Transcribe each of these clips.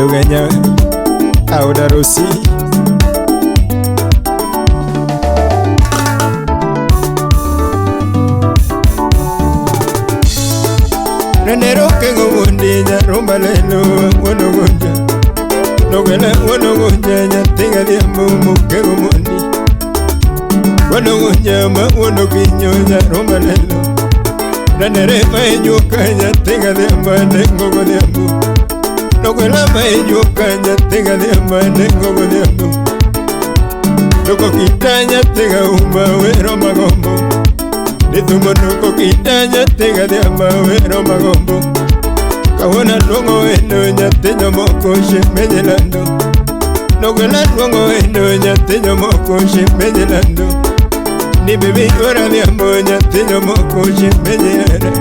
doganya auda rosi Renero que gomundi ya rumba lelo wono gonja Nogela wono gonja ya tinga dia mumu que gomundi Wono gonja ma wono kinyo ya rumba lelo Renere mai nyuka ya tinga dia mane ngogo dia mu Nogela mai nyuka ya tinga dia mane ngogo dia mu Noko kitanya tinga umba we romba gombo Nitumo nuko kitanya tenga de amawe roma gombo Kawana longo eno nyatenyo moko shemenyelando Nogela longo eno nyatenyo moko shemenyelando Ni bebi wara ni ambo nyatenyo moko shemenyelanda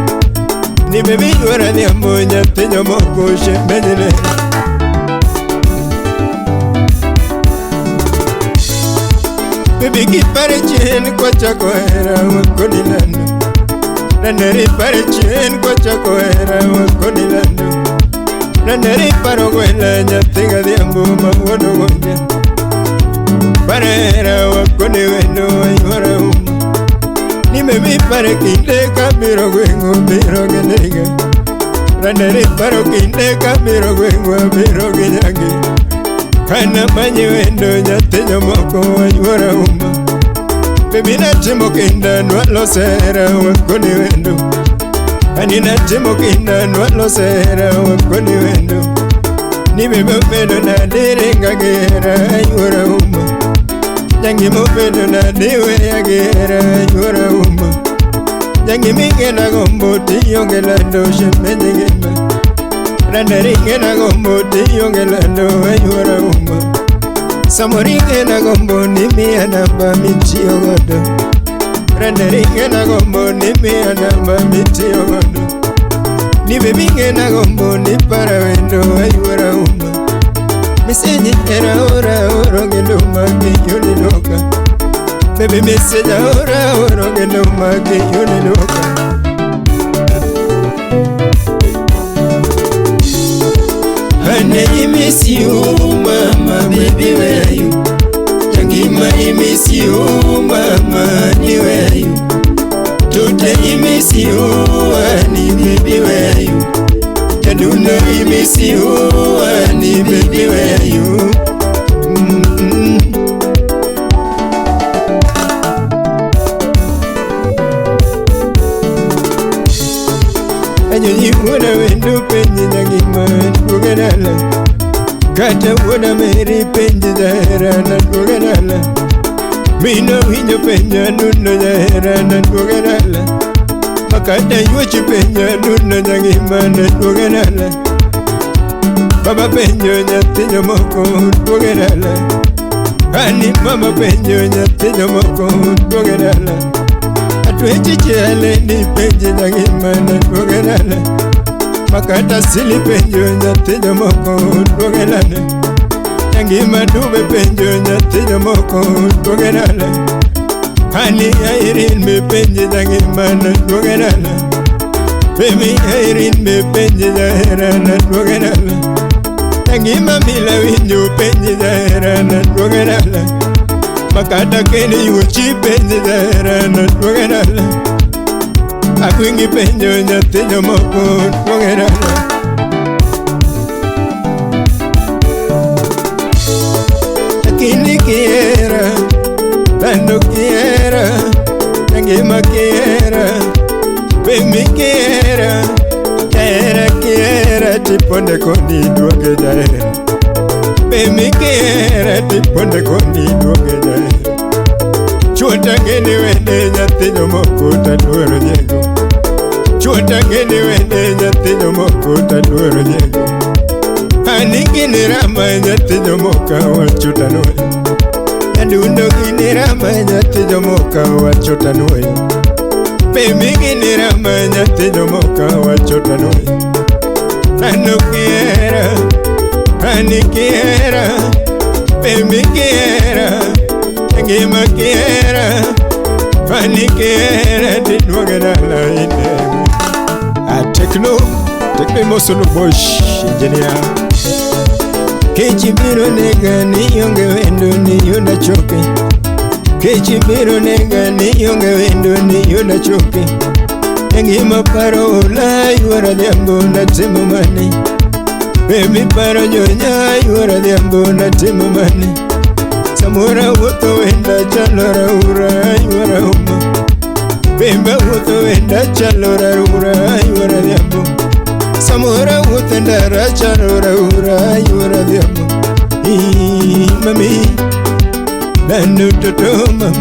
Ni bebi wara ni ambo nyatenyo moko shemenyelanda Baby kipare chen kwa chako era wakoni lando Nandari pare chen kwa chako era wakoni lando Nandari paro kwela nyatenga diambu mawono gonja Pare era wakoni weno ayora uma Nime mi pare kinde kamiro gwengo biro generiga Nandari paro kinde kamiro gwengo biro genyangi Kana manyi wendo nyatenyo moko ayora uma Baby natimo kinda nwalo sera wakoni wendo Ani natimo kinda nwalo sera wakoni wendo Ni bebe mendo na diringa gera ayora uma Nyangi mo mendo na diwe ya gera ayora uma Nyangi minge na gombo tiyonge lando shemenye gema Randaringe na gombo tiyonge lando ayora uma Samoringe na gombo ni miya namba mitiyo godo Randaringe na gombo ni miya namba mitiyo godo Ni bebinge na gombo ni para wendo ayora uma Misenyi era ora oro gendo magi yoni loka Bebe meseja ora oro gendo magi yoni loka Honey, I miss you, mama, baby, where are you? Yangima, I miss you, mama, where are you? Today, I miss you, honey, baby, where are you? Yaduna, I miss you, honey, baby, where are you? You wanna win the penny, Yangiman, Uganala. Kata wanna marry penny, Zaharan, and Uganala. Me know in your penny, Nuna, Zaharan, and Uganala. Makata, you watch your penny, Nuna, Yangiman, and Uganala. Baba penny, Yatin, Moko, Uganala. Ani Mama penny, Yatin, Moko, Uganala. Atwechi chale ni penje nyangimana dwogelane Makata sili penjo nyatinyo moko dwogelane Nyangima dube penjo nyatinyo moko dwogelane Hani airin me penje nyangimana dwogelane Baby airin me penje nyahirana dwogelane Nyangima mila winyo penje nyahirana dwogelane Makata keni yuchi penje zaherana dwogerala Akwingi penjo nyatinyo moko dwogerala Akini kiera, lando kiera Nangima kiera, bemi kiera Kiera kiera, tiponde koni dwoge zaherana Bemi kiera, tiponde koni dwoge zaherana Chuota geni wende nyatinyo moko taluero nyego Chuota geni wende nyatinyo moko taluero nyego Ani gini rama nyatinyo moka wachuta noe Yadundo gini rama nyatinyo moka wachuta noe Bemi gini rama nyatinyo moka wachuta noe Nano kiera, ani kiera Bemi kiera Ngima kiera, fani kiera, didwagana ine. Techno, Techno Mosono Bush, engineer. Kichibiro nega ni yonge wendo ni yuda choke. Kichibiro nega ni yonge wendo ni yuda choke. Ngima paro la yuara diambo na temo mani. Baby paro nyonya yuara diambo na temo mani. Samura woto wenda chalora ura yuara huma. Bimba woto wenda chalora ura yuara diambo. Samura woto ndara chalora ura yuara diambo. Mami lanu toto mam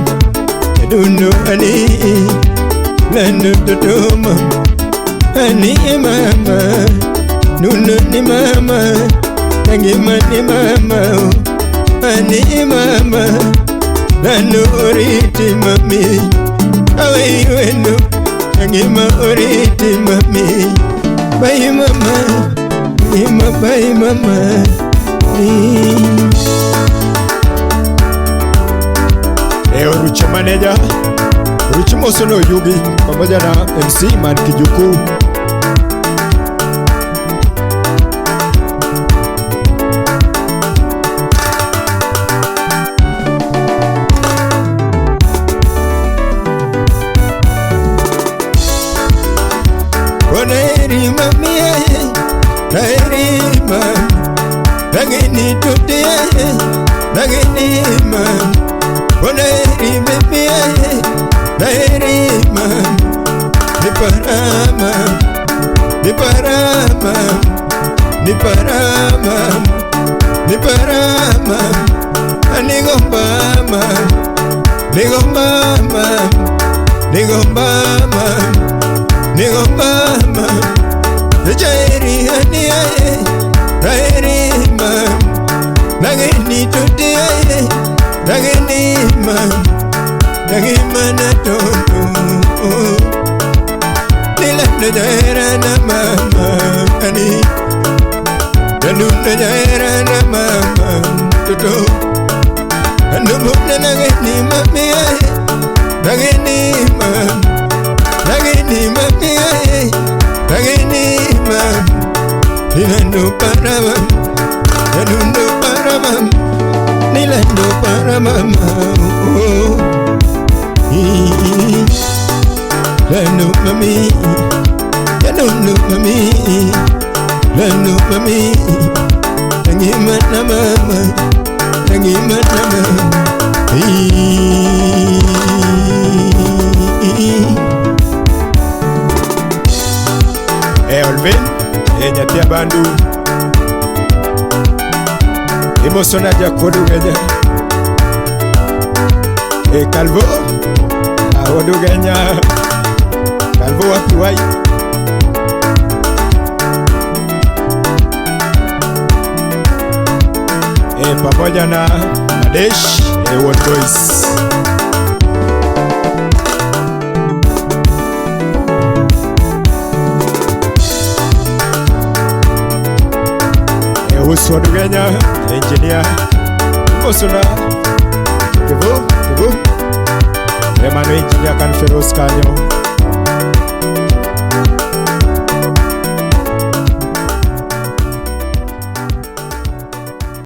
dunno ani lanu toto mam ani mama nunu ni mama ngima ni mama ani mama lanu oriti mami awai wenu ngima oriti mami bye mama ngima bye mama. Ruchi manager Ruchi Mosono Yugi pamoja na MC Man Kijuku. Onairi mami nairi mam nagini tuti nagini mam. Onairi baby nairi mam niparama niparama niparama niparama anigombama nigombama nigombama nigombama jairi aniaye nairi mam nagini tuti nagini mam nagima na tonto nilanda jaira na mama ani nanunda jaira na mama toto anumuna nagini mami nagini mam nagini mami nagini mam nilando parama nanunda parama nilando para mama lando mami lando mami lando mami ngima na mama ngima na mama Olvin nyatia bandu Emosona jakodu genya Calvo awodu genya Calvo wapi wai pamoja na Madesh One Boys. Uswadu genya engineer Mosona Kivu Emmanuel engineer Kanferos Kanyo